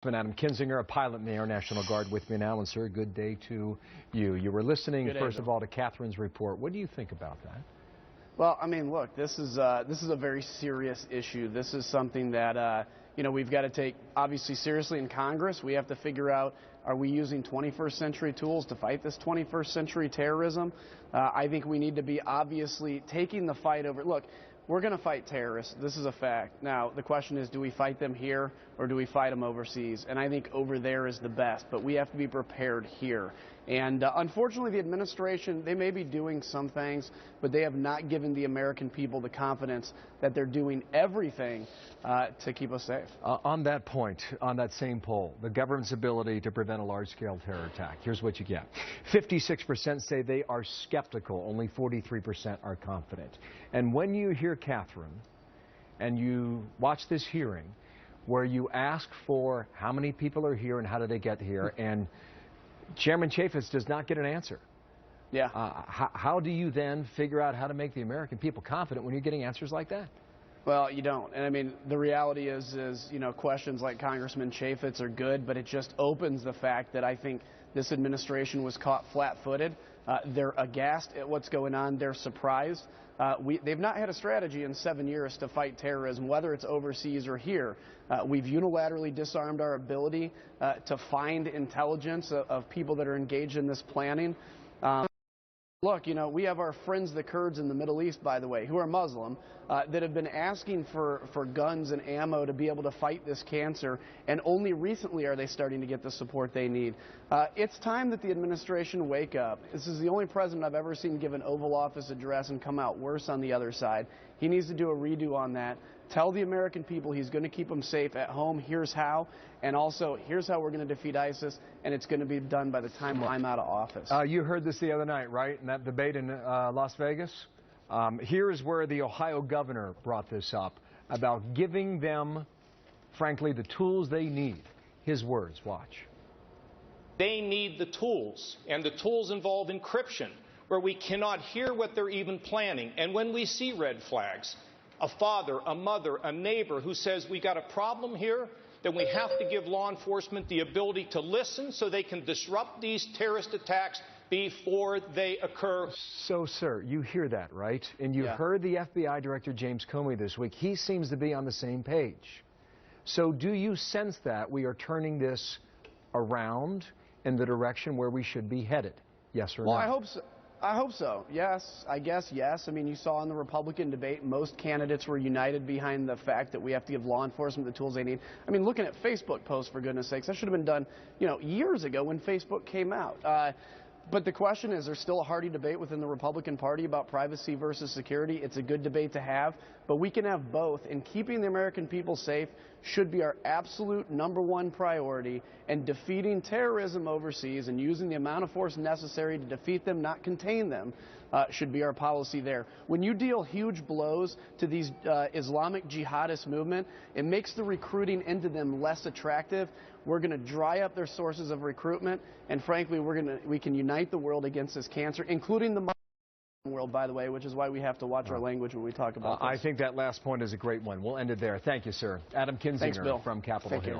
Adam Kinzinger, a pilot in the Air National Guard, with me now. And sir, good day to you. You were listening, first of all, to Catherine's report. What do you think about that? Well, I mean, look, this is a very serious issue. This is something that we've got to take obviously seriously in Congress. We have to figure out, are we using 21st century tools to fight this 21st century terrorism? I think we need to be obviously taking the fight over. Look, we're going to fight terrorists. This is a fact. Now, the question is, do we fight them here or do we fight them overseas? And I think over there is the best, but we have to be prepared here. And unfortunately, the administration, they may be doing some things, but they have not given the American people the confidence that they're doing everything to keep us safe. On that point, on that same poll, the government's ability to prevent a large-scale terror attack, here's what you get. 56% say they are skeptical. Only 43% are confident. And when you hear Catherine and you watch this hearing where you ask for how many people are here and how did they get here, and Chairman Chaffetz does not get an answer. Yeah. How do you then figure out how to make the American people confident when you're getting answers like that? Well, you don't. And I mean, the reality is questions like Congressman Chaffetz are good, but it just opens the fact that I think this administration was caught flat-footed. They're aghast at what's going on. They're surprised. They've not had a strategy in 7 years to fight terrorism, whether it's overseas or here. We've unilaterally disarmed our ability to find intelligence of people that are engaged in this planning. Look, we have our friends, the Kurds in the Middle East, by the way, who are Muslim, that have been asking for guns and ammo to be able to fight this cancer, and only recently are they starting to get the support they need. It's time that the administration wake up. This is the only president I've ever seen give an Oval Office address and come out worse on the other side. He needs to do a redo on that. Tell the American people he's going to keep them safe at home. Here's how. And also, here's how we're going to defeat ISIS, and it's going to be done by the time I'm out of office. You heard this the other night, right, in that debate in Las Vegas? Here's where the Ohio governor brought this up, about giving them, frankly, the tools they need. His words, watch. They need the tools, and the tools involve encryption, where we cannot hear what they're even planning. And when we see red flags, a father, a mother, a neighbor who says we got a problem here, then we have to give law enforcement the ability to listen so they can disrupt these terrorist attacks before they occur. So, sir, you hear that, right? And you heard the FBI Director James Comey this week. He seems to be on the same page. So do you sense that we are turning this around in the direction where we should be headed? Yes or no? Well, I hope so. Yes, I guess yes. I mean, you saw in the Republican debate, most candidates were united behind the fact that we have to give law enforcement the tools they need. I mean, looking at Facebook posts, for goodness sakes, that should have been done, years ago when Facebook came out. But the question is, there's still a hearty debate within the Republican Party about privacy versus security. It's a good debate to have, but we can have both. And keeping the American people safe should be our absolute #1 priority. And defeating terrorism overseas and using the amount of force necessary to defeat them, not contain them, should be our policy there. When you deal huge blows to these Islamic jihadist movement, it makes the recruiting into them less attractive. We're going to dry up their sources of recruitment, and frankly, we can unite the world against this cancer, including the Muslim world, by the way, which is why we have to watch our language when we talk about this. I think that last point is a great one. We'll end it there. Thank you, sir. Adam Kinzinger from Capitol Hill.